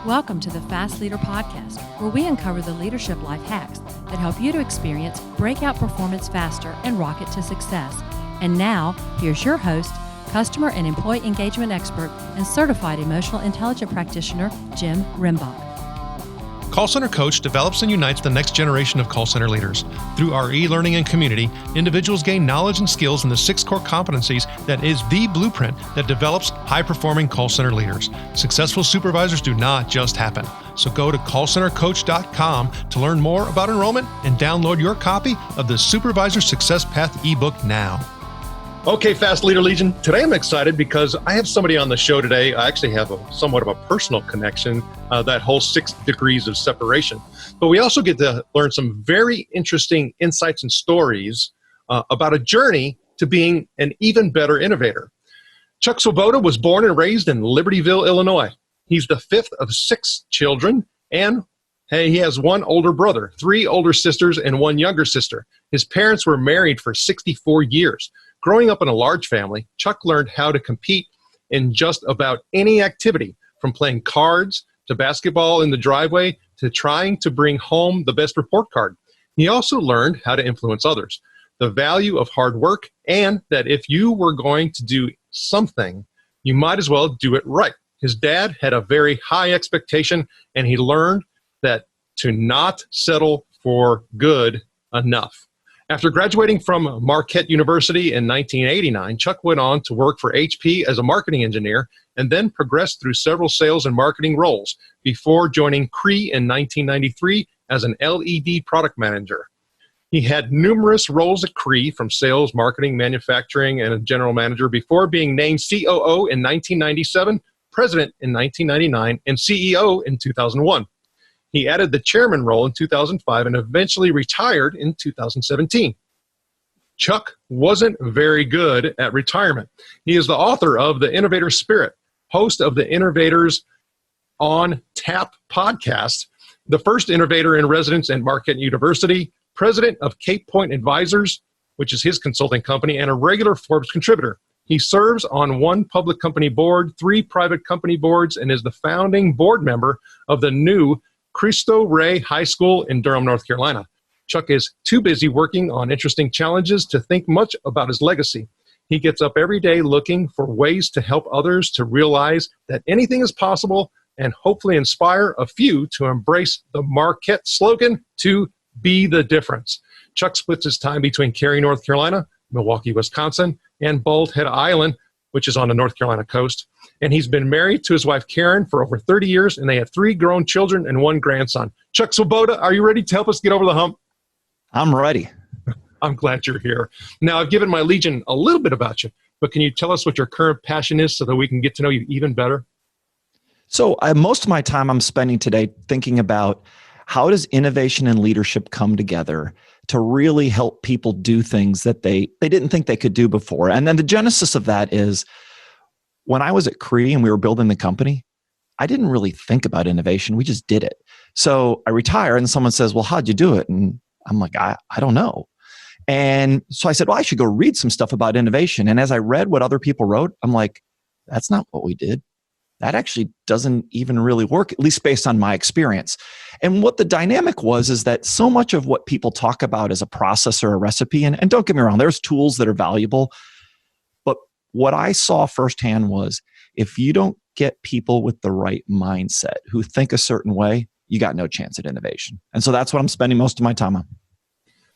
Welcome to the Fast Leader Podcast, where we uncover the leadership life hacks that help you to experience breakout performance faster and rocket to success. And now, here's your host, customer and employee engagement expert and certified emotional intelligence practitioner, Jim Rimbach. Call Center Coach develops and unites the next generation of call center leaders. Through our e-learning and community, individuals gain knowledge and skills in the 6 core competencies that is the blueprint that develops high-performing call center leaders. Successful supervisors do not just happen. So go to callcentercoach.com to learn more about enrollment and download your copy of the Supervisor Success Path ebook now. Okay, Fast Leader Legion, today I'm excited because I have somebody on the show today. I actually have somewhat of a personal connection, that whole 6 degrees of separation. But we also get to learn some very interesting insights and stories about a journey to being an even better innovator. Chuck Swoboda was born and raised in Libertyville, Illinois. He's the 5th of 6 children, and he has 1 older brother, 3 older sisters, and 1 younger sister. His parents were married for 64 years. Growing up in a large family, Chuck learned how to compete in just about any activity, from playing cards to basketball in the driveway to trying to bring home the best report card. He also learned how to influence others, the value of hard work, and that if you were going to do something, you might as well do it right. His dad had a very high expectation, and he learned that to not settle for good enough. After graduating from Marquette University in 1989, Chuck went on to work for HP as a marketing engineer and then progressed through several sales and marketing roles before joining Cree in 1993 as an LED product manager. He had numerous roles at Cree, from sales, marketing, manufacturing, and a general manager, before being named COO in 1997, president in 1999, and CEO in 2001. He added the chairman role in 2005 and eventually retired in 2017. Chuck wasn't very good at retirement. He is the author of the Innovators Spirit, host of the Innovators on Tap podcast, the first innovator in residence at Marquette University, president of Cape Point Advisors, which is his consulting company, and a regular Forbes contributor. He serves on 1 public company board, 3 private company boards, and is the founding board member of the new Cristo Rey High School in Durham, North Carolina. Chuck is too busy working on interesting challenges to think much about his legacy. He gets up every day looking for ways to help others to realize that anything is possible and hopefully inspire a few to embrace the Marquette slogan, to be the difference. Chuck splits his time between Cary, North Carolina, Milwaukee, Wisconsin, and Bald Head Island, which is on the North Carolina coast. And he's been married to his wife, Karen, for over 30 years, and they have 3 grown children and 1 grandson. Chuck Swoboda, are you ready to help us get over the hump? I'm ready. I'm glad you're here. Now, I've given my Legion a little bit about you, but can you tell us what your current passion is so that we can get to know you even better? So most of my time I'm spending today thinking about how does innovation and leadership come together to really help people do things that they didn't think they could do before. And then the genesis of that is, when I was at Cree and we were building the company, I didn't really think about innovation. We just did it. So I retire and someone says, well, how'd you do it? And I'm like, I don't know. And so I said, well, I should go read some stuff about innovation. And as I read what other people wrote, I'm like, that's not what we did. That actually doesn't even really work, at least based on my experience. And what the dynamic was is that so much of what people talk about is a process or a recipe. And don't get me wrong, there's tools that are valuable. But what I saw firsthand was, if you don't get people with the right mindset who think a certain way, you got no chance at innovation. And so that's what I'm spending most of my time on.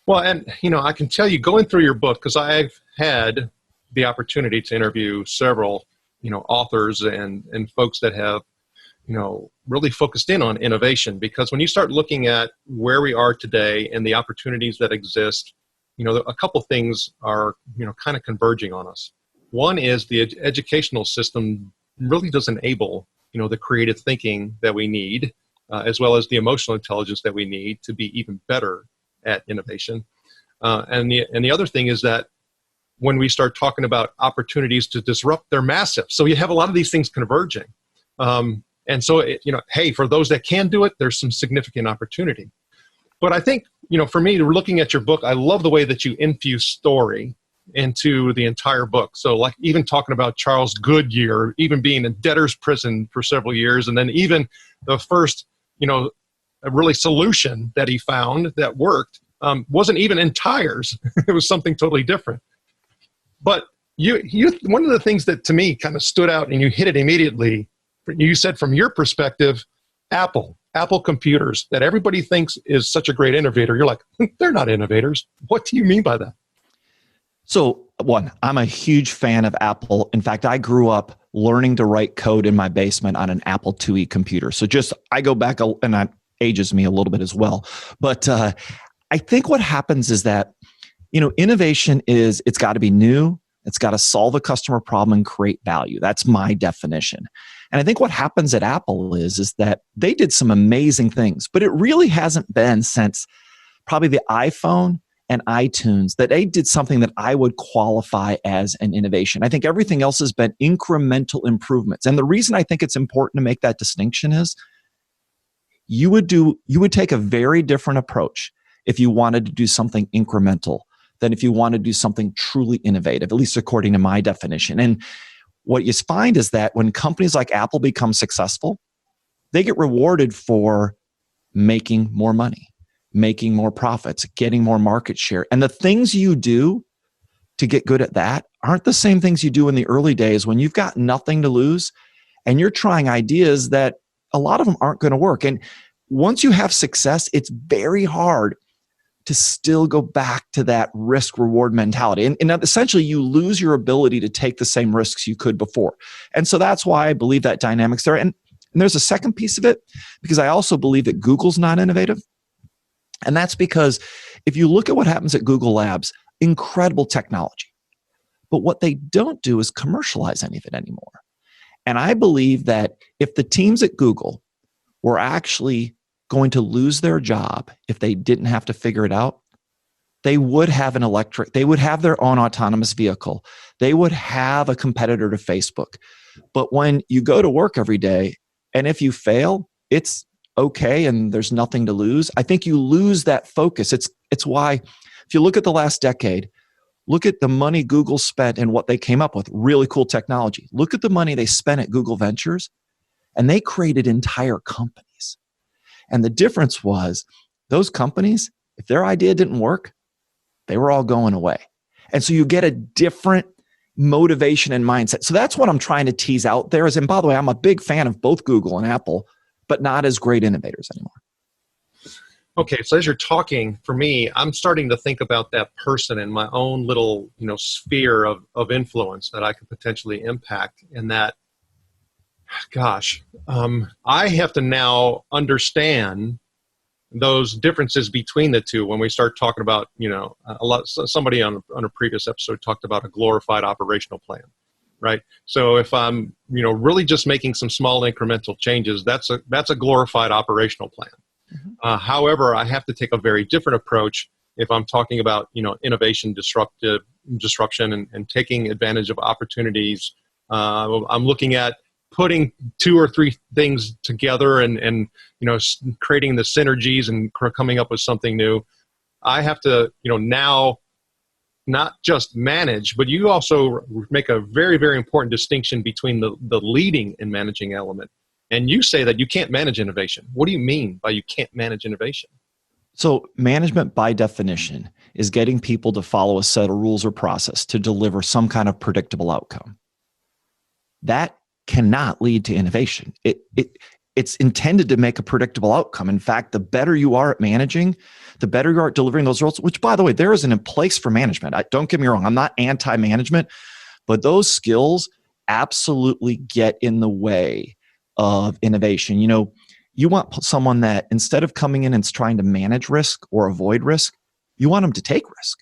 Well, and I can tell you, going through your book, because I've had the opportunity to interview several authors and folks that have, really focused in on innovation. Because when you start looking at where we are today and the opportunities that exist, a couple things are, kind of converging on us. One is the educational system really doesn't enable, the creative thinking that we need, as well as the emotional intelligence that we need to be even better at innovation. And the other thing is that when we start talking about opportunities to disrupt, they're massive. So you have a lot of these things converging. And so, hey, for those that can do it, there's some significant opportunity. But I think, for me, looking at your book, I love the way that you infuse story into the entire book. So like even talking about Charles Goodyear, even being in debtor's prison for several years, and then even the first, really solution that he found that worked wasn't even in tires. It was something totally different. But you one of the things that to me kind of stood out, and you hit it immediately, you said from your perspective, Apple computers that everybody thinks is such a great innovator. You're like, they're not innovators. What do you mean by that? So one, I'm a huge fan of Apple. In fact, I grew up learning to write code in my basement on an Apple IIe computer. So I go back, and that ages me a little bit as well. But I think what happens is that, innovation it's got to be new. It's got to solve a customer problem and create value. That's my definition. And I think what happens at Apple is that they did some amazing things, but it really hasn't been since probably the iPhone and iTunes that they did something that I would qualify as an innovation. I think everything else has been incremental improvements. And the reason I think it's important to make that distinction is you would take a very different approach if you wanted to do something incremental than if you want to do something truly innovative, at least according to my definition. And what you find is that when companies like Apple become successful, they get rewarded for making more money, making more profits, getting more market share. And the things you do to get good at that aren't the same things you do in the early days when you've got nothing to lose and you're trying ideas that a lot of them aren't going to work. And once you have success, it's very hard to still go back to that risk reward mentality. And essentially you lose your ability to take the same risks you could before. And so that's why I believe that dynamic's there. And there's a second piece of it, because I also believe that Google's not innovative. And that's because if you look at what happens at Google Labs, incredible technology. But what they don't do is commercialize any of it anymore. And I believe that if the teams at Google were actually going to lose their job if they didn't have to figure it out, they would have they would have their own autonomous vehicle. They would have a competitor to Facebook. But when you go to work every day, and if you fail, it's okay and there's nothing to lose. I think you lose that focus. It's why, if you look at the last decade, look at the money Google spent and what they came up with, really cool technology. Look at the money they spent at Google Ventures, and they created entire companies. And the difference was those companies, if their idea didn't work, they were all going away. And so you get a different motivation and mindset. So that's what I'm trying to tease out there. And by the way, I'm a big fan of both Google and Apple, but not as great innovators anymore. Okay, so as you're talking, for me, I'm starting to think about that person in my own little, sphere of influence that I could potentially impact. And that, gosh, I have to now understand those differences between the two when we start talking about, somebody on a previous episode talked about a glorified operational plan, right? So if I'm, really just making some small incremental changes, that's a glorified operational plan. Mm-hmm. However, I have to take a very different approach if I'm talking about, innovation, disruption, and taking advantage of opportunities. I'm looking at putting two or three things together and creating the synergies and coming up with something new. I have to, now not just manage, but you also make a very, very important distinction between the leading and managing element. And you say that you can't manage innovation. What do you mean by you can't manage innovation? So management by definition is getting people to follow a set of rules or process to deliver some kind of predictable outcome. That cannot lead to innovation. It's intended to make a predictable outcome. In fact, the better you are at managing, the better you are at delivering those results, which, by the way, there is a place for management. Don't get me wrong. I'm not anti-management, but those skills absolutely get in the way of innovation. You want someone that instead of coming in and trying to manage risk or avoid risk, you want them to take risk.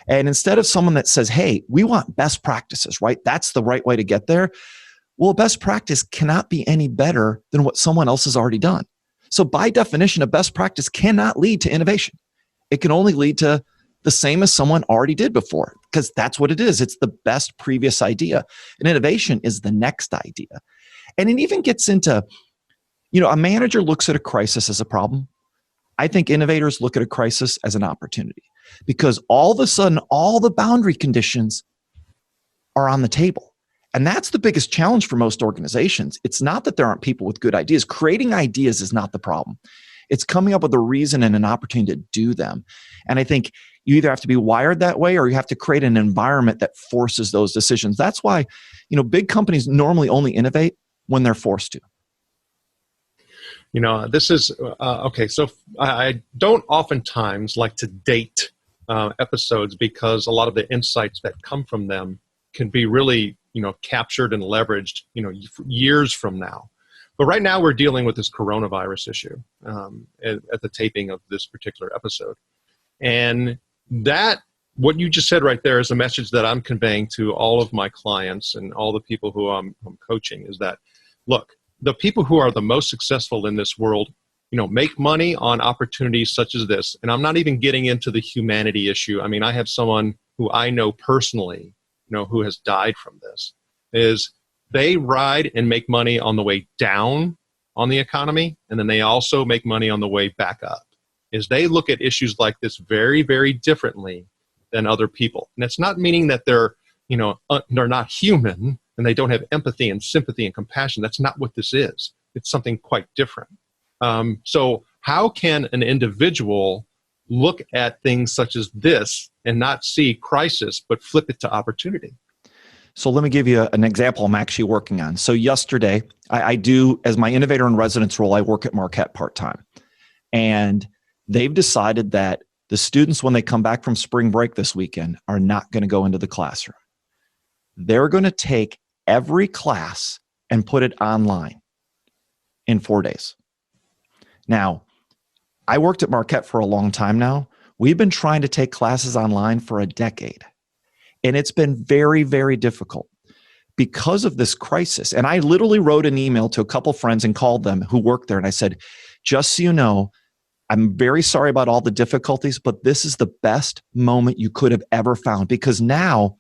And instead of someone that says, hey, we want best practices, right? That's the right way to get there. Well, best practice cannot be any better than what someone else has already done. So by definition, a best practice cannot lead to innovation. It can only lead to the same as someone already did before, because that's what it is. It's the best previous idea. And innovation is the next idea. And it even gets into, a manager looks at a crisis as a problem. I think innovators look at a crisis as an opportunity. because all of a sudden, all the boundary conditions are on the table. And that's the biggest challenge for most organizations. It's not that there aren't people with good ideas. Creating ideas is not the problem. It's coming up with a reason and an opportunity to do them. And I think you either have to be wired that way or you have to create an environment that forces those decisions. That's why, big companies normally only innovate when they're forced to. This is, okay, so I don't oftentimes like to date episodes because a lot of the insights that come from them can be really, captured and leveraged, years from now. But right now we're dealing with this coronavirus issue at the taping of this particular episode. And that, what you just said right there is a message that I'm conveying to all of my clients and all the people who I'm coaching is that, look, the people who are the most successful in this world, make money on opportunities such as this. And I'm not even getting into the humanity issue. I mean, I have someone who I know personally, who has died from this, is they ride and make money on the way down on the economy, and then they also make money on the way back up. Is they look at issues like this very, very differently than other people. And it's not meaning that they're not human and they don't have empathy and sympathy and compassion. That's not what this is. It's something quite different. So how can an individual look at things such as this and not see crisis, but flip it to opportunity? So let me give you an example I'm actually working on. So yesterday, I do, as my innovator in residence role, I work at Marquette part-time. And they've decided that the students, when they come back from spring break this weekend, are not going to go into the classroom. They're going to take every class and put it online in 4 days. Now, I worked at Marquette for a long time now. We've been trying to take classes online for a decade. And it's been very, very difficult because of this crisis. And I literally wrote an email to a couple friends and called them who work there. And I said, just so you know, I'm very sorry about all the difficulties, but this is the best moment you could have ever found because now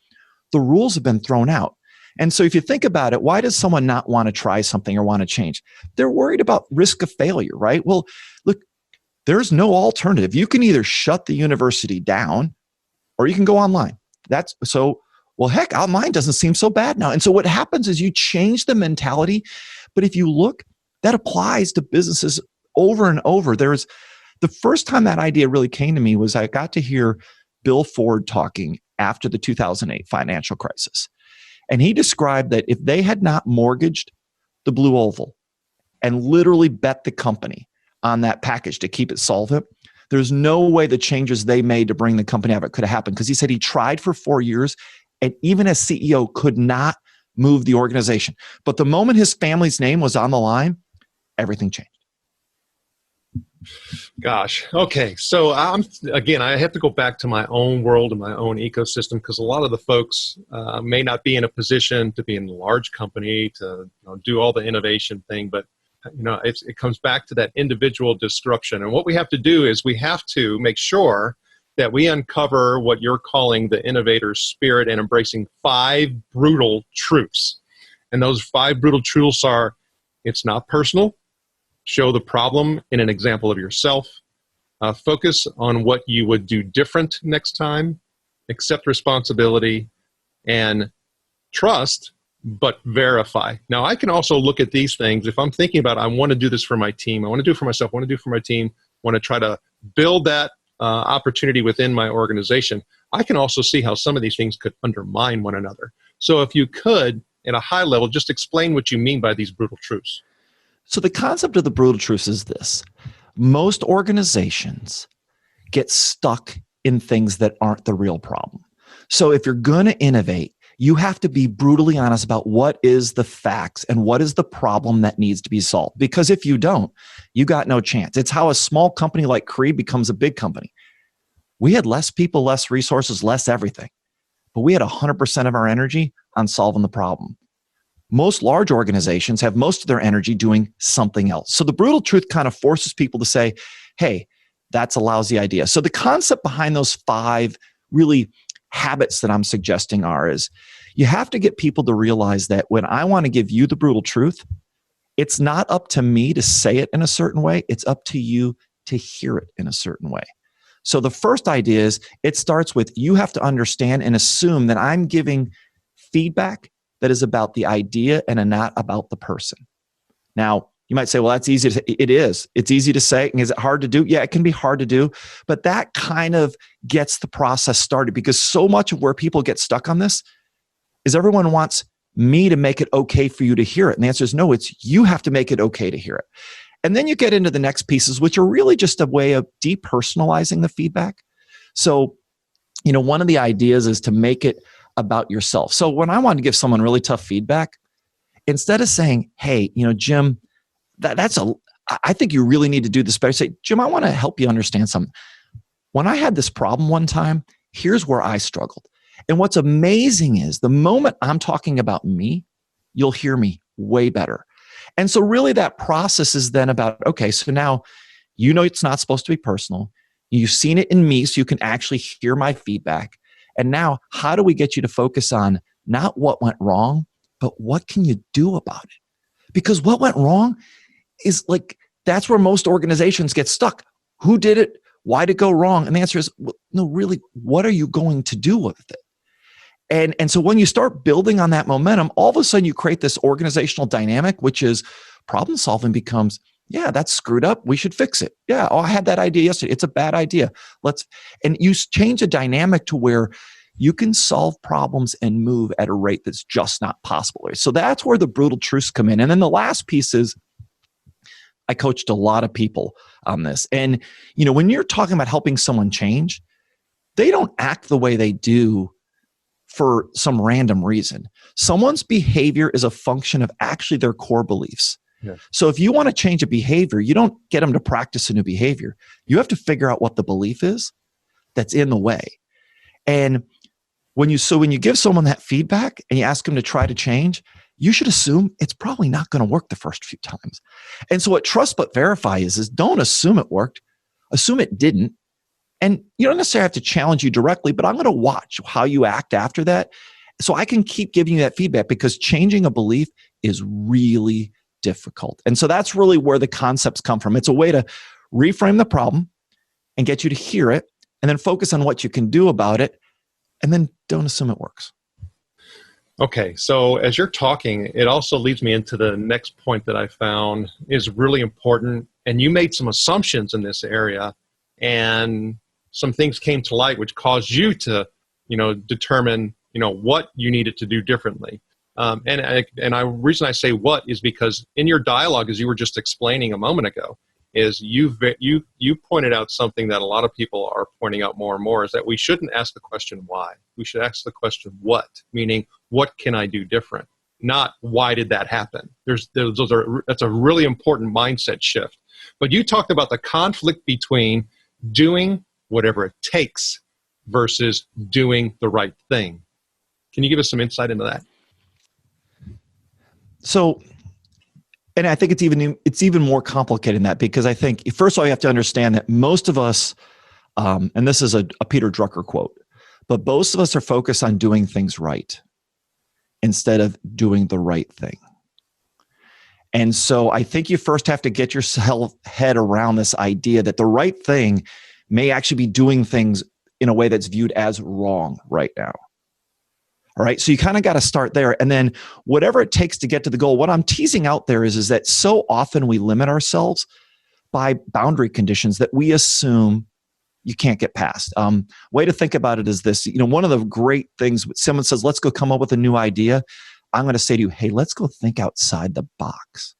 the rules have been thrown out. And so if you think about it, why does someone not want to try something or want to change? They're worried about risk of failure, right? Well, look, there's no alternative. You can either shut the university down or you can go online. Heck, online doesn't seem so bad now. And so what happens is you change the mentality. But if you look, that applies to businesses over and over. The first time that idea really came to me was I got to hear Bill Ford talking after the 2008 financial crisis. And he described that if they had not mortgaged the Blue Oval and literally bet the company on that package to keep it solvent, there's no way the changes they made to bring the company out of it could have happened. Because he said he tried for 4 years and even as CEO could not move the organization. But the moment his family's name was on the line, everything changed. Gosh. Okay. So I have to go back to my own world and my own ecosystem because a lot of the folks may not be in a position to be in a large company to do all the innovation thing, but it comes back to that individual disruption. And what we have to do is we have to make sure that we uncover what you're calling the Innovators Spirit and embracing 5 brutal truths. And those 5 brutal truths are, it's not personal. Show the problem in an example of yourself. Focus on what you would do different next time. Accept responsibility and trust, but verify. Now, I can also look at these things. If I'm thinking about, I want to do this for my team, I want to do it for myself, I want to do it for my team, I want to try to build that opportunity within my organization, I can also see how some of these things could undermine one another. So if you could, at a high level, just explain what you mean by these brutal truths. So the concept of the brutal truth is this. Most organizations get stuck in things that aren't the real problem. So if you're going to innovate, you have to be brutally honest about what is the facts and what is the problem that needs to be solved. Because if you don't, you got no chance. It's how a small company like Cree becomes a big company. We had less people, less resources, less everything. But we had 100% of our energy on solving the problem. Most large organizations have most of their energy doing something else. So the brutal truth kind of forces people to say, hey, that's a lousy idea. So the concept behind those 5 really habits that I'm suggesting is you have to get people to realize that when I want to give you the brutal truth, it's not up to me to say it in a certain way. It's up to you to hear it in a certain way. So the first idea is it starts with you have to understand and assume that I'm giving feedback that is about the idea and not about the person. Now, you might say, well, that's easy to say. It is. It's easy to say. And is it hard to do? Yeah, it can be hard to do. But that kind of gets the process started, because so much of where people get stuck on this is everyone wants me to make it okay for you to hear it. And the answer is no, it's you have to make it okay to hear it. And then you get into the next pieces, which are really just a way of depersonalizing the feedback. So, one of the ideas is to make it about yourself. So when I want to give someone really tough feedback, instead of saying, hey, Jim, I think you really need to do this better. Say, Jim, I want to help you understand something. When I had this problem one time, here's where I struggled. And what's amazing is the moment I'm talking about me, you'll hear me way better. And so really that process is then about, okay, so now it's not supposed to be personal. You've seen it in me, so you can actually hear my feedback. And now how do we get you to focus on not what went wrong, but what can you do about it? Because what went wrong is that's where most organizations get stuck. Who did it? Why did it go wrong? And the answer is, well, no, really, what are you going to do with it? And so when you start building on that momentum, all of a sudden you create this organizational dynamic, which is problem solving becomes, yeah, that's screwed up. We should fix it. Yeah, I had that idea yesterday. It's a bad idea. And you change the dynamic to where you can solve problems and move at a rate that's just not possible. So that's where the brutal truths come in. And then the last piece is, I coached a lot of people on this. And, when you're talking about helping someone change, they don't act the way they do for some random reason. Someone's behavior is a function of actually their core beliefs. Yeah. So if you want to change a behavior, you don't get them to practice a new behavior. You have to figure out what the belief is that's in the way. And when you give someone that feedback and you ask them to try to change, you should assume it's probably not going to work the first few times. And so what trust but verify is don't assume it worked, assume it didn't. And you don't necessarily have to challenge you directly, but I'm going to watch how you act after that so I can keep giving you that feedback, because changing a belief is really difficult. And so that's really where the concepts come from. It's a way to reframe the problem and get you to hear it, and then focus on what you can do about it, and then don't assume it works. Okay, so as you're talking, it also leads me into the next point that I found is really important. And you made some assumptions in this area, and some things came to light which caused you to, determine, what you needed to do differently. And reason I say what is because in your dialogue, as you were just explaining a moment ago, is you pointed out something that a lot of people are pointing out more and more, is that we shouldn't ask the question why. We should ask the question what, meaning what can I do different? Not why did that happen? That's a really important mindset shift. But you talked about the conflict between doing whatever it takes versus doing the right thing. Can you give us some insight into that? So, and I think it's even more complicated than that, because I think, first of all, you have to understand that most of us, and this is a Peter Drucker quote, but most of us are focused on doing things right instead of doing the right thing. And so I think you first have to get your head around this idea that the right thing may actually be doing things in a way that's viewed as wrong right now. All right. So you kind of got to start there. And then whatever it takes to get to the goal, what I'm teasing out there is that so often we limit ourselves by boundary conditions that we assume you can't get past. Way to think about it is this. One of the great things, someone says, let's go come up with a new idea. I'm going to say to you, hey, let's go think outside the box.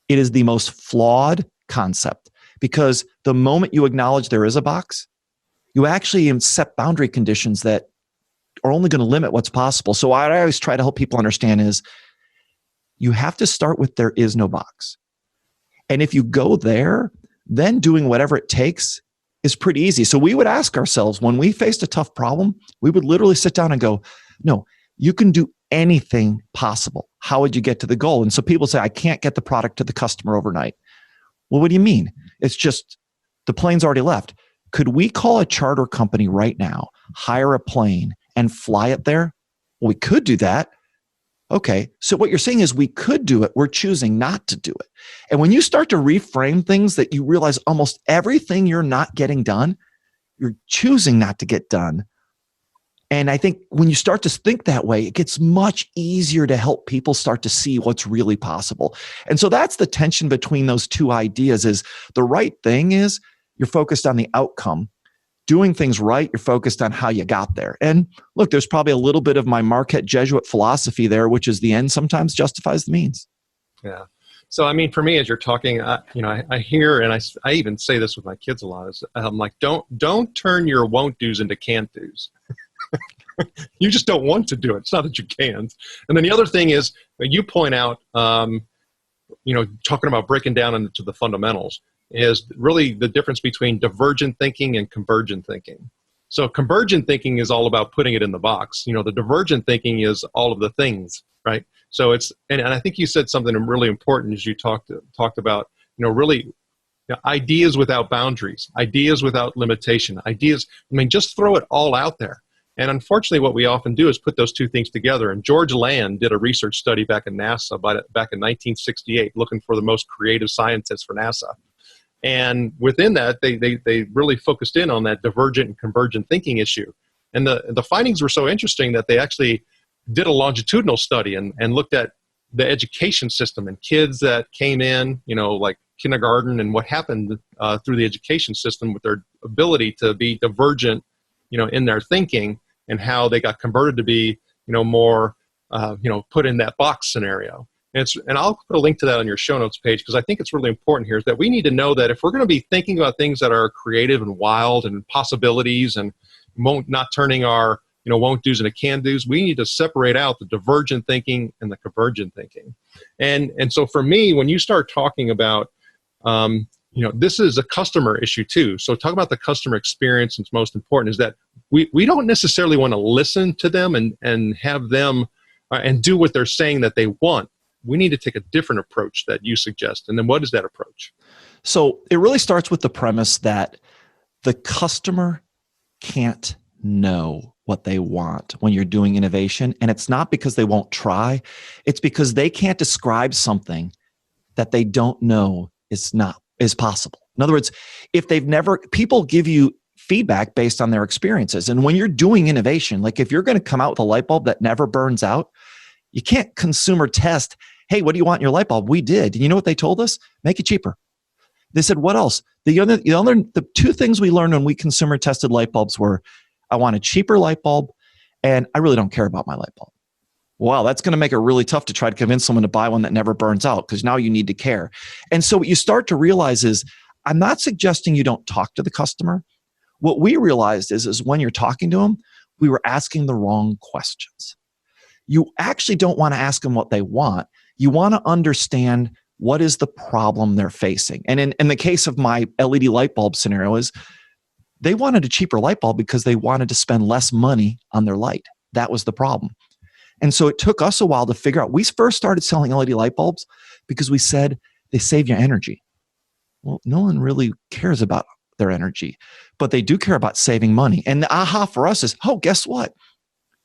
It is the most flawed concept, because the moment you acknowledge there is a box, you actually set boundary conditions that are only going to limit what's possible. So what I always try to help people understand is you have to start with there is no box. And if you go there, then doing whatever it takes is pretty easy. So we would ask ourselves, when we faced a tough problem, we would literally sit down and go, no, you can do anything possible. How would you get to the goal? And so people say, I can't get the product to the customer overnight. Well, what do you mean? It's just the plane's already left. Could we call a charter company right now, hire a plane, and fly it there? Well, we could do that. Okay, so what you're saying is we could do it. We're choosing not to do it. And when you start to reframe things, that you realize almost everything you're not getting done you're choosing not to get done. And I think when you start to think that way, it gets much easier to help people start to see what's really possible. And so that's the tension between those two ideas. Is the right thing is you're focused on the outcome. Doing things right, you're focused on how you got there. And look, there's probably a little bit of my Marquette Jesuit philosophy there, which is the end sometimes justifies the means. Yeah. So, I mean, for me, as you're talking, I hear, and I even say this with my kids a lot, is I'm like, don't turn your won't do's into can't do's. You just don't want to do it. It's not that you can't. And then the other thing is, you point out, talking about breaking down into the fundamentals, is really the difference between divergent thinking and convergent thinking. So convergent thinking is all about putting it in the box. The divergent thinking is all of the things, right? So it's, and I think you said something really important as you talked about, really ideas without boundaries, ideas without limitation, ideas. I mean, just throw it all out there. And unfortunately, what we often do is put those two things together. And George Land did a research study back in NASA back in 1968, looking for the most creative scientists for NASA. And within that, they really focused in on that divergent and convergent thinking issue. And the findings were so interesting that they actually did a longitudinal study and looked at the education system and kids that came in, like kindergarten, and what happened through the education system with their ability to be divergent, in their thinking, and how they got converted to be, more, put in that box scenario. And I'll put a link to that on your show notes page, because I think it's really important here, is that we need to know that if we're going to be thinking about things that are creative and wild and possibilities, and not turning our won't do's into can do's, we need to separate out the divergent thinking and the convergent thinking. And so for me, when you start talking about this is a customer issue too. So talk about the customer experience. It's most important is that we don't necessarily want to listen to them and have them and do what they're saying that they want. We need to take a different approach that you suggest. And then what is that approach? So it really starts with the premise that the customer can't know what they want when you're doing innovation. And it's not because they won't try. It's because they can't describe something that they don't know is possible. In other words, if people give you feedback based on their experiences. And when you're doing innovation, like if you're going to come out with a light bulb that never burns out, you can't consumer test, hey, what do you want in your light bulb? We did. And you know what they told us? Make it cheaper. They said, what else? The two things we learned when we consumer tested light bulbs were, I want a cheaper light bulb, and I really don't care about my light bulb. Wow, that's going to make it really tough to try to convince someone to buy one that never burns out, because now you need to care. And so what you start to realize is, I'm not suggesting you don't talk to the customer. What we realized is when you're talking to them, we were asking the wrong questions. You actually don't want to ask them what they want. You want to understand what is the problem they're facing. And in the case of my LED light bulb scenario is, they wanted a cheaper light bulb because they wanted to spend less money on their light. That was the problem. And so it took us a while to figure out. We first started selling LED light bulbs because we said they save you energy. Well, no one really cares about their energy, but they do care about saving money. And the aha for us is, oh, guess what?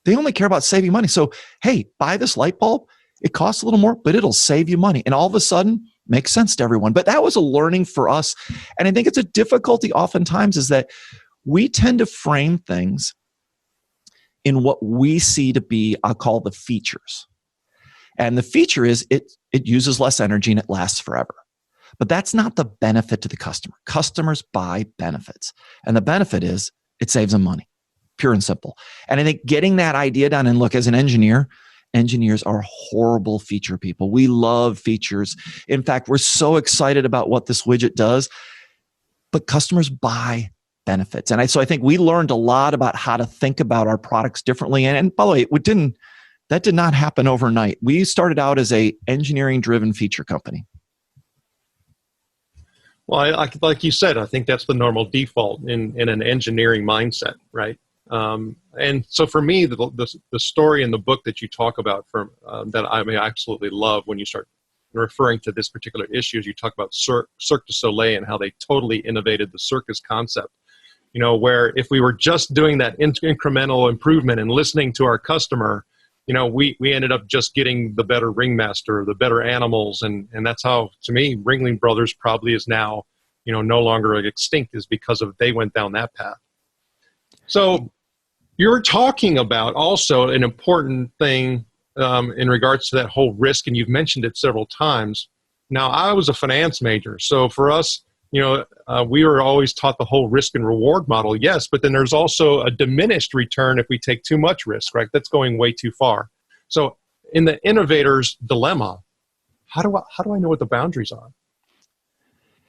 They only care about saving money. So, hey, buy this light bulb. It costs a little more, but it'll save you money. And all of a sudden, makes sense to everyone. But that was a learning for us. And I think it's a difficulty oftentimes is that we tend to frame things in what we see to be, I'll call the features. And the feature is it uses less energy and it lasts forever. But that's not the benefit to the customer. Customers buy benefits. And the benefit is it saves them money, pure and simple. And I think getting that idea done, and look, as an engineer, engineers are horrible feature people. We love features. In fact, we're so excited about what this widget does, but customers buy benefits. And so I think we learned a lot about how to think about our products differently. And by the way, that did not happen overnight. We started out as a engineering-driven feature company. Well, like you said, I think that's the normal default in an engineering mindset, right? And so for me, the story in the book that you talk about that I absolutely love when you start referring to this particular issue is you talk about Cirque du Soleil and how they totally innovated the circus concept. Where if we were just doing that incremental improvement and listening to our customer, we ended up just getting the better ringmaster, the better animals. And that's how, to me, Ringling Brothers probably is now, no longer extinct, is because they went down that path. So you're talking about also an important thing in regards to that whole risk, and you've mentioned it several times. Now, I was a finance major, so for us, we were always taught the whole risk and reward model, yes, but then there's also a diminished return if we take too much risk, right? That's going way too far. So in the innovator's dilemma, how do I know what the boundaries are?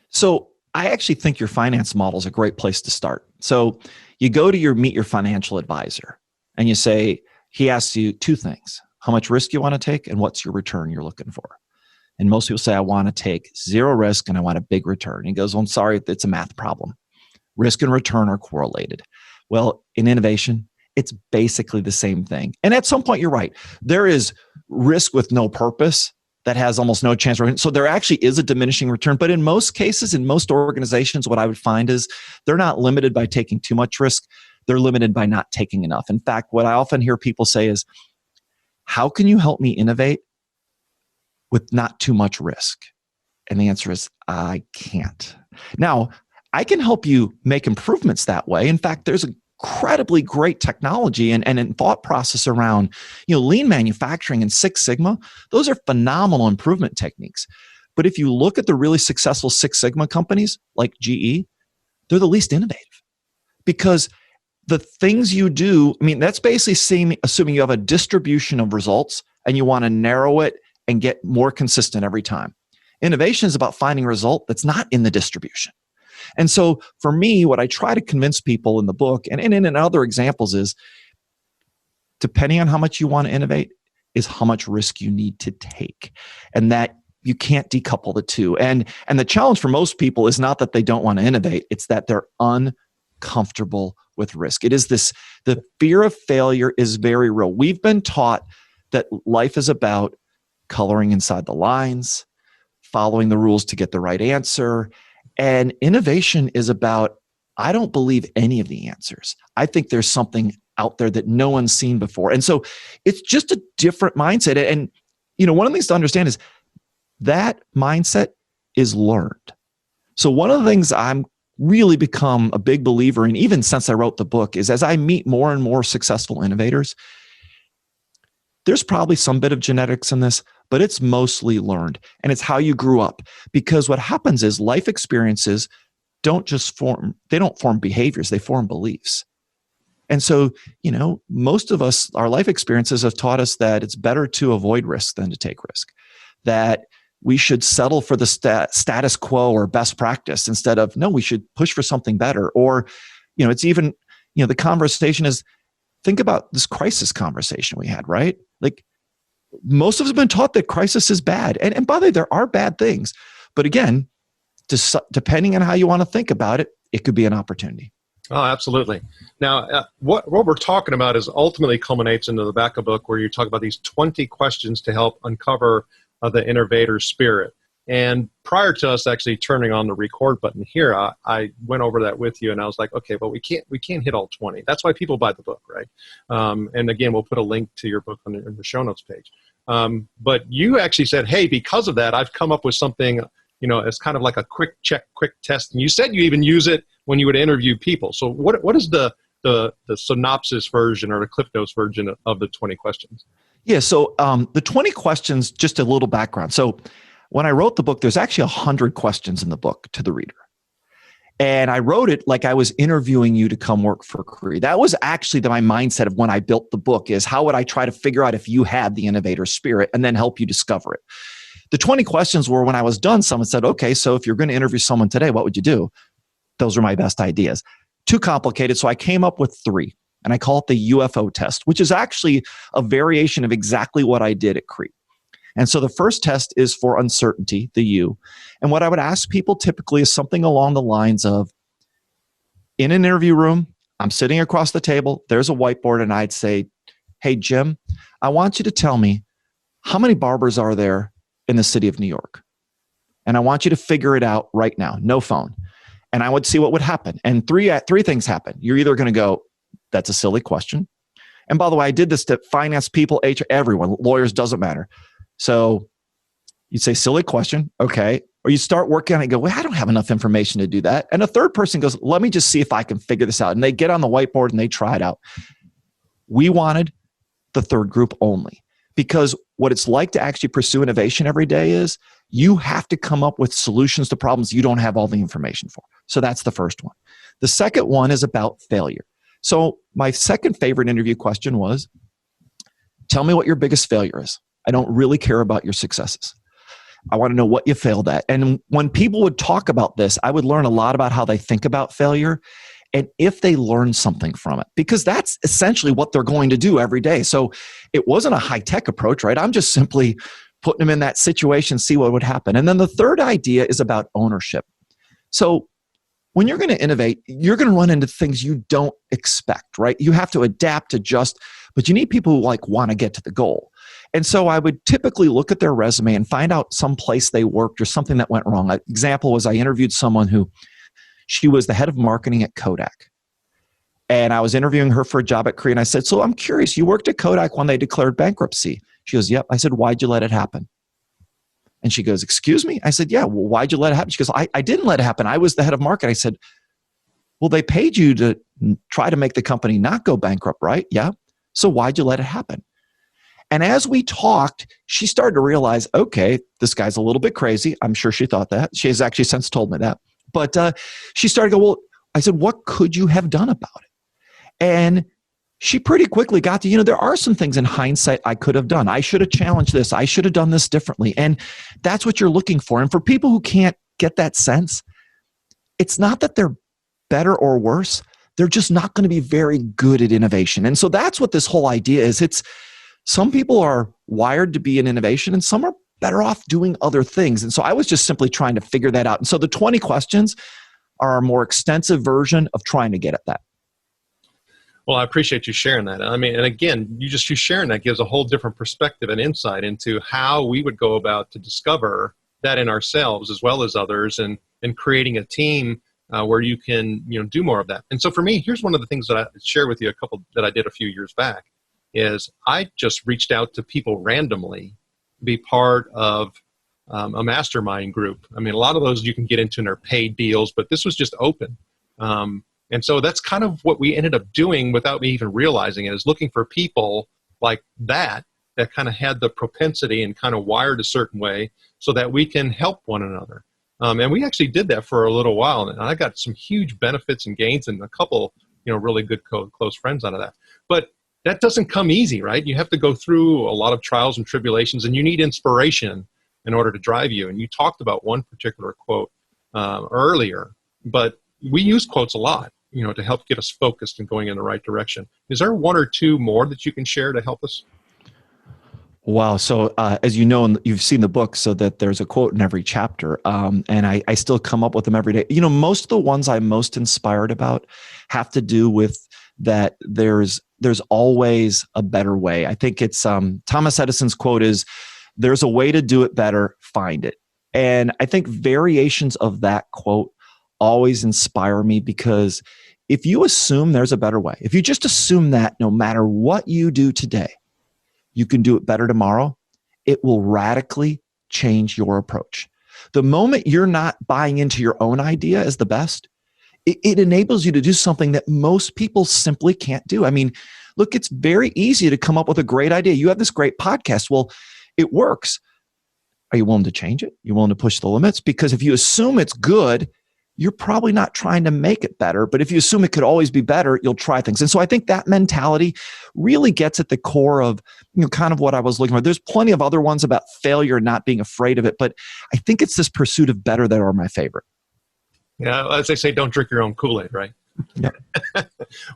So I actually think your finance model is a great place to start. So you go to meet your financial advisor and you say, he asks you two things: how much risk you want to take and what's your return you're looking for. And most people say, I want to take zero risk and I want a big return. He goes, well, I'm sorry, it's a math problem. Risk and return are correlated. Well, in innovation, it's basically the same thing. And at some point, you're right. There is risk with no purpose that has almost no chance. So there actually is a diminishing return. But in most cases, in most organizations, what I would find is they're not limited by taking too much risk. They're limited by not taking enough. In fact, what I often hear people say is, how can you help me innovate with not too much risk? And the answer is, I can't. Now, I can help you make improvements that way. In fact, there's incredibly great technology and thought process around, lean manufacturing and Six Sigma. Those are phenomenal improvement techniques. But if you look at the really successful Six Sigma companies like GE, they're the least innovative, because the things you do, that's basically assuming you have a distribution of results and you want to narrow it and get more consistent every time. Innovation is about finding a result that's not in the distribution. And so for me, what I try to convince people in the book and in other examples is, depending on how much you want to innovate, is how much risk you need to take. And that you can't decouple the two. And the challenge for most people is not that they don't want to innovate, it's that they're uncomfortable with risk. It is the fear of failure is very real. We've been taught that life is about coloring inside the lines, following the rules to get the right answer. And innovation is about, I don't believe any of the answers. I think there's something out there that no one's seen before. And so it's just a different mindset. And, one of the things to understand is that mindset is learned. So one of the things I'm really become a big believer in, even since I wrote the book, is as I meet more and more successful innovators, there's probably some bit of genetics in this, but it's mostly learned. And it's how you grew up. Because what happens is life experiences don't form behaviors, they form beliefs. And so, most of us, our life experiences have taught us that it's better to avoid risk than to take risk, that we should settle for the status quo or best practice instead of, no, we should push for something better. Or, it's even, the conversation is, think about this crisis conversation we had, right? Like, most of us have been taught that crisis is bad. And by the way, there are bad things. But again, depending on how you want to think about it, it could be an opportunity. Oh, absolutely. Now, what we're talking about is ultimately culminates into the back of the book, where you talk about these 20 questions to help uncover the Innovators Spirit. And prior to us actually turning on the record button here, I went over that with you, and I was like, okay, but we can't hit all 20. That's why people buy the book, right? And again, we'll put a link to your book in the show notes page. But you actually said, hey, because of that, I've come up with something, as kind of like a quick check, quick test. And you said you even use it when you would interview people. So what is the synopsis version or the Cliff Notes version of the 20 questions? Yeah, so the 20 questions, just a little background. So when I wrote the book, there's actually 100 questions in the book to the reader. And I wrote it like I was interviewing you to come work for Cree. That was actually my mindset of when I built the book, is how would I try to figure out if you had the innovator spirit and then help you discover it. The 20 questions were, when I was done, someone said, okay, so if you're going to interview someone today, what would you do? Those are my best ideas. Too complicated, so I came up with 3. And I call it the UFO test, which is actually a variation of exactly what I did at Cree. And so the first test is for uncertainty, the U. And what I would ask people typically is something along the lines of, in an interview room, I'm sitting across the table, there's a whiteboard, and I'd say, hey, Jim, I want you to tell me, how many barbers are there in the city of New York? And I want you to figure it out right now, no phone. And I would see what would happen. And three things happen. You're either going to go, that's a silly question. And by the way, I did this to finance people, HR, everyone, lawyers, doesn't matter. So you'd say, silly question. Okay. Or you start working on it and go, well, I don't have enough information to do that. And a third person goes, let me just see if I can figure this out. And they get on the whiteboard and they try it out. We wanted the third group only, because what it's like to actually pursue innovation every day is you have to come up with solutions to problems you don't have all the information for. So that's the first one. The second one is about failure. So my second favorite interview question was, tell me what your biggest failure is. I don't really care about your successes. I want to know what you failed at. And when people would talk about this, I would learn a lot about how they think about failure and if they learn something from it, because that's essentially what they're going to do every day. So it wasn't a high-tech approach, right? I'm just simply putting them in that situation, see what would happen. And then the third idea is about ownership. So when you're going to innovate, you're going to run into things you don't expect, right? You have to adapt, adjust, but you need people who want to get to the goal. And so I would typically look at their resume and find out some place they worked or something that went wrong. An example was I interviewed someone who, she was the head of marketing at Kodak. And I was interviewing her for a job at Korea. And I said, so I'm curious, you worked at Kodak when they declared bankruptcy. She goes, yep. I said, why'd you let it happen? And she goes, excuse me? I said, yeah, well, why'd you let it happen? She goes, I didn't let it happen. I was the head of marketing. I said, well, they paid you to try to make the company not go bankrupt, right? Yeah. So why'd you let it happen? And as we talked, she started to realize, okay, this guy's a little bit crazy. I'm sure she thought that. She has actually since told me that. But she started to go, well, I said, what could you have done about it? And she pretty quickly got to, there are some things in hindsight I could have done. I should have challenged this. I should have done this differently. And that's what you're looking for. And for people who can't get that sense, it's not that they're better or worse. They're just not going to be very good at innovation. And so that's what this whole idea is. It's some people are wired to be in innovation and some are better off doing other things. And so I was just simply trying to figure that out. And so the 20 questions are a more extensive version of trying to get at that. Well, I appreciate you sharing that. I mean, and again, you sharing that gives a whole different perspective and insight into how we would go about to discover that in ourselves as well as others, and creating a team where you can do more of that. And so for me, here's one of the things that I share with you, a couple that I did a few years back, is I just reached out to people randomly to be part of a mastermind group. I mean, a lot of those you can get into in their paid deals, but this was just open. And so that's kind of what we ended up doing without me even realizing it, is looking for people like that kind of had the propensity and kind of wired a certain way so that we can help one another. And we actually did that for a little while, and I got some huge benefits and gains and a couple, really good close friends out of that. But that doesn't come easy, right? You have to go through a lot of trials and tribulations, and you need inspiration in order to drive you. And you talked about one particular quote earlier, but we use quotes a lot, to help get us focused and going in the right direction. Is there one or two more that you can share to help us? Wow. So as you know, and you've seen the book, so that there's a quote in every chapter. And I still come up with them every day. Most of the ones I'm most inspired about have to do with that there's always a better way. I think it's Thomas Edison's quote is, there's a way to do it better, find it. And I think variations of that quote always inspire me, because if you assume there's a better way, if you just assume that no matter what you do today, you can do it better tomorrow, it will radically change your approach. The moment you're not buying into your own idea as the best, it enables you to do something that most people simply can't do. I mean, look, it's very easy to come up with a great idea. You have this great podcast. Well, it works. Are you willing to change it? You're willing to push the limits? Because if you assume it's good, you're probably not trying to make it better. But if you assume it could always be better, you'll try things. And so I think that mentality really gets at the core of, kind of what I was looking for. There's plenty of other ones about failure and not being afraid of it, but I think it's this pursuit of better that are my favorite. Yeah, as they say, don't drink your own Kool-Aid, right? Yeah.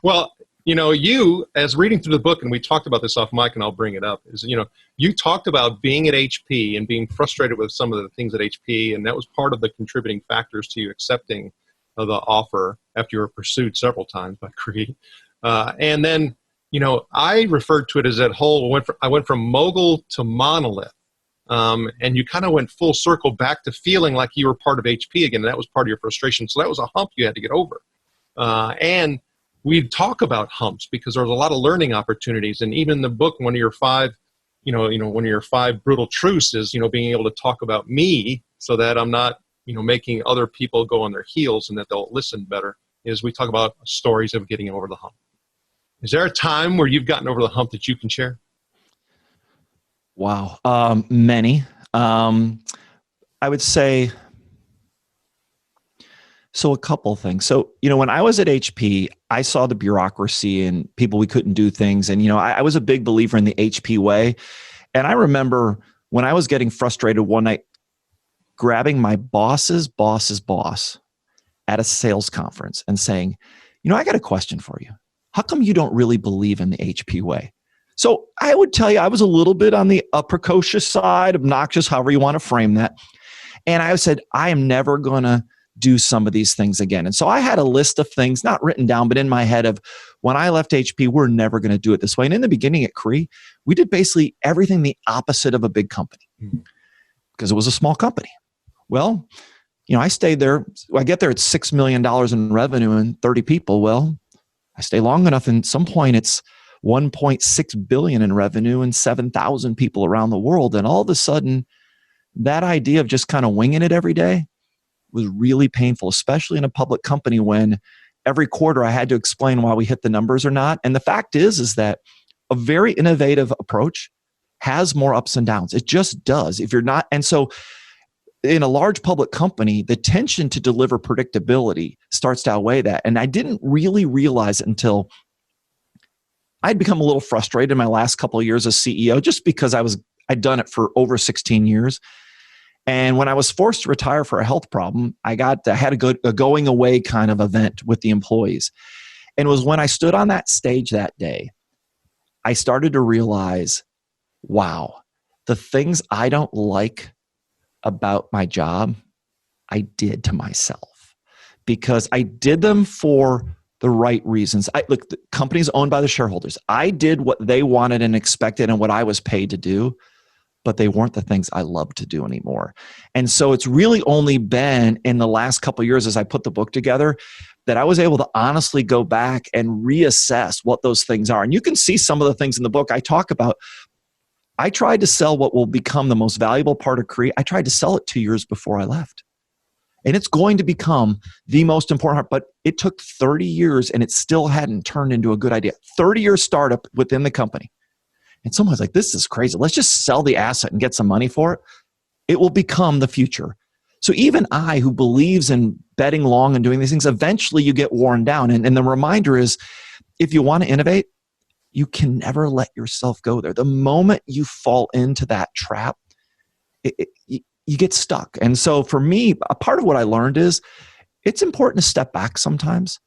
Well, you, as reading through the book, and we talked about this off mic, and I'll bring it up, is, you talked about being at HP and being frustrated with some of the things at HP, and that was part of the contributing factors to you accepting the offer after you were pursued several times by Cree. And then, I referred to it as that whole, I went from mogul to monolith. And you kind of went full circle back to feeling like you were part of HP again, and that was part of your frustration. So that was a hump you had to get over. And we talk about humps because there's a lot of learning opportunities. And even in the book, one of your five brutal truths is, being able to talk about me so that I'm not, making other people go on their heels and that they'll listen better, is we talk about stories of getting over the hump. Is there a time where you've gotten over the hump that you can share? Wow. Many. I would say, so a couple things. So, when I was at HP, I saw the bureaucracy and people, we couldn't do things. And, I was a big believer in the HP way. And I remember when I was getting frustrated one night, grabbing my boss's boss at a sales conference and saying, I got a question for you. How come you don't really believe in the HP way? So I would tell you, I was a little bit on the precocious side, obnoxious, however you want to frame that. And I said, I am never going to do some of these things again. And so I had a list of things, not written down, but in my head of when I left HP, we're never going to do it this way. And in the beginning at Cree, we did basically everything the opposite of a big company because it was a small company. Well, I stayed there. I get there at $6 million in revenue and 30 people. Well, I stay long enough, and at some point it's 1.6 billion in revenue and 7,000 people around the world. And all of a sudden, that idea of just kind of winging it every day was really painful, especially in a public company when every quarter I had to explain why we hit the numbers or not. And the fact is that a very innovative approach has more ups and downs. It just does. If you're not, and so in a large public company, the tension to deliver predictability starts to outweigh that. And I didn't really realize it until I'd become a little frustrated in my last couple of years as CEO, just because I'd done it for over 16 years. And when I was forced to retire for a health problem, I had a going away kind of event with the employees. And it was when I stood on that stage that day, I started to realize, wow, the things I don't like about my job, I did to myself because I did them for the right reasons. Look, the company's owned by the shareholders. I did what they wanted and expected and what I was paid to do, but they weren't the things I love to do anymore. And so it's really only been in the last couple of years as I put the book together that I was able to honestly go back and reassess what those things are. And you can see some of the things in the book I talk about. I tried to sell what will become the most valuable part of Cree. I tried to sell it 2 years before I left. And it's going to become the most important part, but it took 30 years and it still hadn't turned into a good idea. 30-year startup within the company. And someone's like, this is crazy. Let's just sell the asset and get some money for it. It will become the future. So even I, who believes in betting long and doing these things, eventually you get worn down. And the reminder is, if you want to innovate, you can never let yourself go there. The moment you fall into that trap, you get stuck. And so for me, a part of what I learned is it's important to step back sometimes.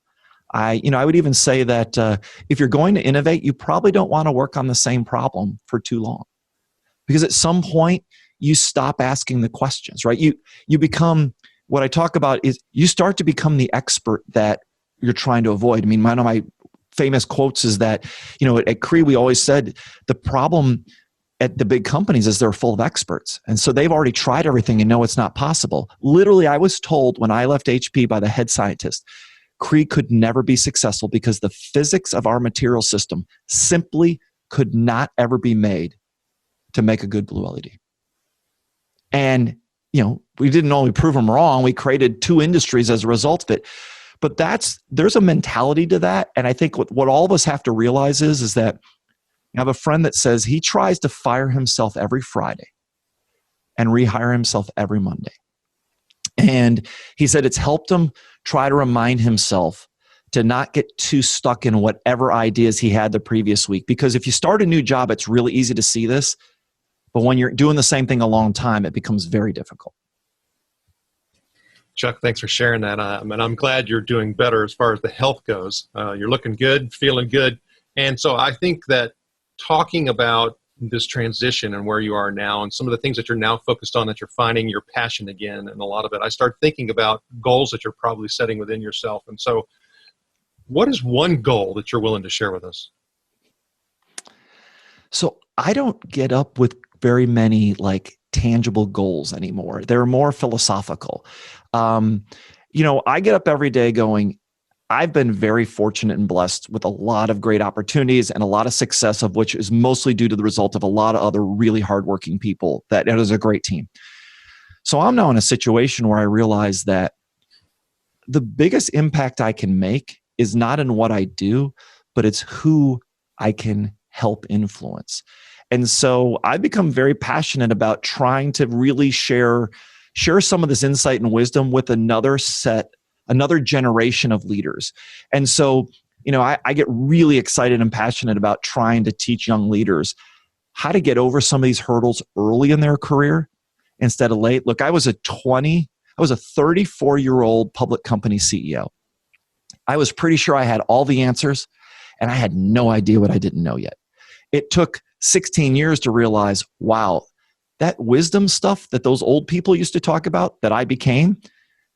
I would even say that if you're going to innovate, you probably don't want to work on the same problem for too long. Because at some point, you stop asking the questions, right? You become, what I talk about is you start to become the expert that you're trying to avoid. I mean, one of my famous quotes is that, at Cree, we always said the problem at the big companies is they're full of experts. And so they've already tried everything and know it's not possible. Literally, I was told when I left HP by the head scientist, Cree could never be successful because the physics of our material system simply could not ever be made to make a good blue LED. And, we didn't only prove them wrong, we created 2 industries as a result of it. But there's a mentality to that. And I think what all of us have to realize is that I have a friend that says he tries to fire himself every Friday and rehire himself every Monday. And he said it's helped him try to remind himself to not get too stuck in whatever ideas he had the previous week. Because if you start a new job, it's really easy to see this. But when you're doing the same thing a long time, it becomes very difficult. Chuck, thanks for sharing that. And I'm glad you're doing better as far as the health goes. You're looking good, feeling good. And so I think that talking about this transition and where you are now and some of the things that you're now focused on, that you're finding your passion again, and a lot of it, I start thinking about goals that you're probably setting within yourself. And so what is one goal that you're willing to share with us? So I don't get up with very many tangible goals anymore. They're more philosophical. I get up every day going, I've been very fortunate and blessed with a lot of great opportunities and a lot of success, of which is mostly due to the result of a lot of other really hardworking people. That it is a great team. So I'm now in a situation where I realize that the biggest impact I can make is not in what I do, but it's who I can help influence. And so I've become very passionate about trying to really share some of this insight and wisdom with another generation of leaders. And so, I get really excited and passionate about trying to teach young leaders how to get over some of these hurdles early in their career instead of late. Look, I was a 34-year-old public company CEO. I was pretty sure I had all the answers, and I had no idea what I didn't know yet. It took 16 years to realize, wow, that wisdom stuff that those old people used to talk about that I became,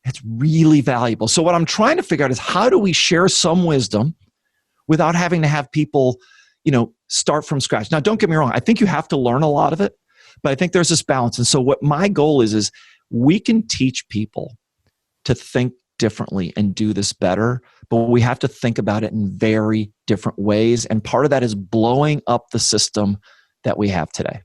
it's really valuable. So what I'm trying to figure out is, how do we share some wisdom without having to have people, start from scratch? Now, don't get me wrong. I think you have to learn a lot of it, but I think there's this balance. And so what my goal is we can teach people to think differently and do this better, but we have to think about it in very different ways. And part of that is blowing up the system that we have today.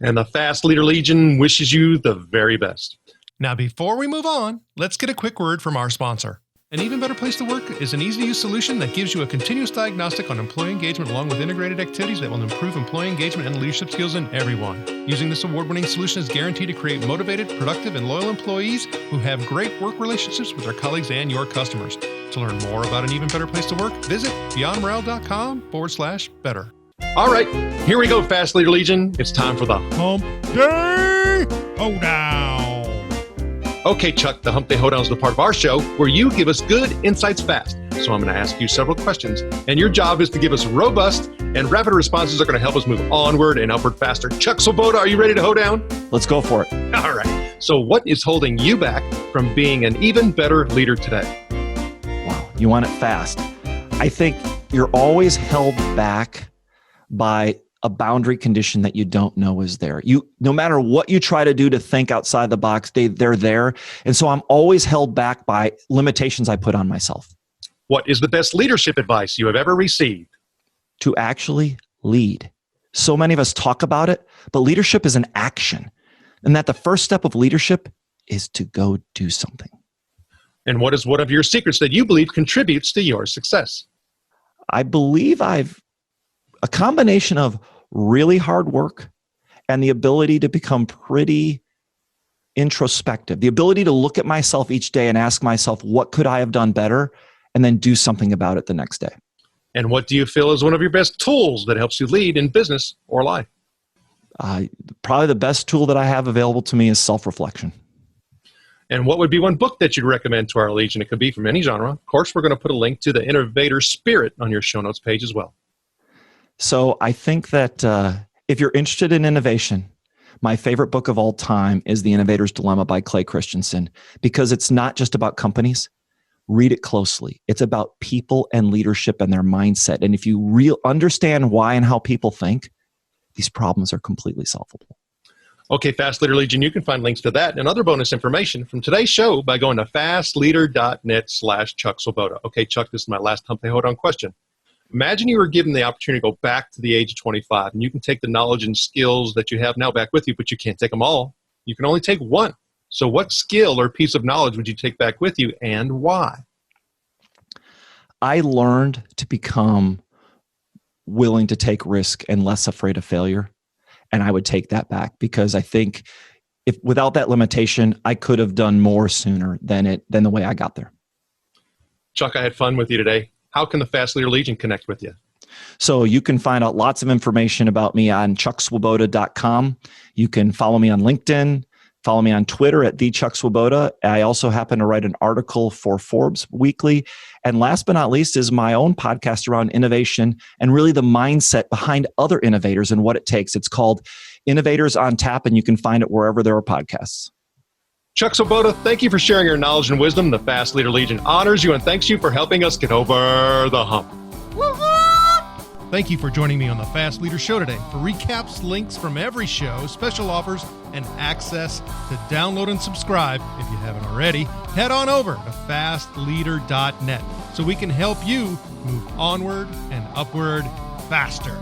And the Fast Leader Legion wishes you the very best. Now, before we move on, let's get a quick word from our sponsor. An Even Better Place to Work is an easy-to-use solution that gives you a continuous diagnostic on employee engagement, along with integrated activities that will improve employee engagement and leadership skills in everyone. Using this award-winning solution is guaranteed to create motivated, productive, and loyal employees who have great work relationships with their colleagues and your customers. To learn more about An Even Better Place to Work, visit beyondmorale.com/better. All right, here we go, Fast Leader Legion. It's time for the Hump Day Hoedown. Okay, Chuck, the Hump Day Hoedown is the part of our show where you give us good insights fast. So I'm going to ask you several questions, and your job is to give us robust and rapid responses that are going to help us move onward and upward faster. Chuck Swoboda, are you ready to hoe down? Let's go for it. All right. So what is holding you back from being an even better leader today? Wow, you want it fast. I think you're always held back by a boundary condition that you don't know is there. No matter what you try to do to think outside the box, they're there. And so I'm always held back by limitations I put on myself. What is the best leadership advice you have ever received? To actually lead. So many of us talk about it, but leadership is an action. And that the first step of leadership is to go do something. And what is one of your secrets that you believe contributes to your success? I believe a combination of really hard work and the ability to become pretty introspective, the ability to look at myself each day and ask myself, what could I have done better? And then do something about it the next day. And what do you feel is one of your best tools that helps you lead in business or life? Probably the best tool that I have available to me is self-reflection. And what would be one book that you'd recommend to our Legion? It could be from any genre. Of course, we're going to put a link to the Innovators Spirit on your show notes page as well. So I think that if you're interested in innovation, my favorite book of all time is The Innovator's Dilemma by Clay Christensen, because it's not just about companies. Read it closely. It's about people and leadership and their mindset. And if you understand why and how people think, these problems are completely solvable. Okay, Fast Leader Legion, you can find links to that and other bonus information from today's show by going to fastleader.net/Chuck Swoboda. Okay, Chuck, this is my last Hump Day Hoedown question. Imagine you were given the opportunity to go back to the age of 25, and you can take the knowledge and skills that you have now back with you, but you can't take them all. You can only take one. So what skill or piece of knowledge would you take back with you, and why? I learned to become willing to take risk and less afraid of failure. And I would take that back, because I think if without that limitation, I could have done more sooner than the way I got there. Chuck, I had fun with you today. How can the Fast Leader Legion connect with you? So you can find out lots of information about me on chuckswoboda.com. You can follow me on LinkedIn, follow me on Twitter at @TheChuckSwoboda. I also happen to write an article for Forbes Weekly. And last but not least is my own podcast around innovation and really the mindset behind other innovators and what it takes. It's called Innovators on Tap, and you can find it wherever there are podcasts. Chuck Swoboda, thank you for sharing your knowledge and wisdom. The Fast Leader Legion honors you and thanks you for helping us get over the hump. Thank you for joining me on the Fast Leader Show today. For recaps, links from every show, special offers, and access to download and subscribe, if you haven't already, head on over to fastleader.net so we can help you move onward and upward faster.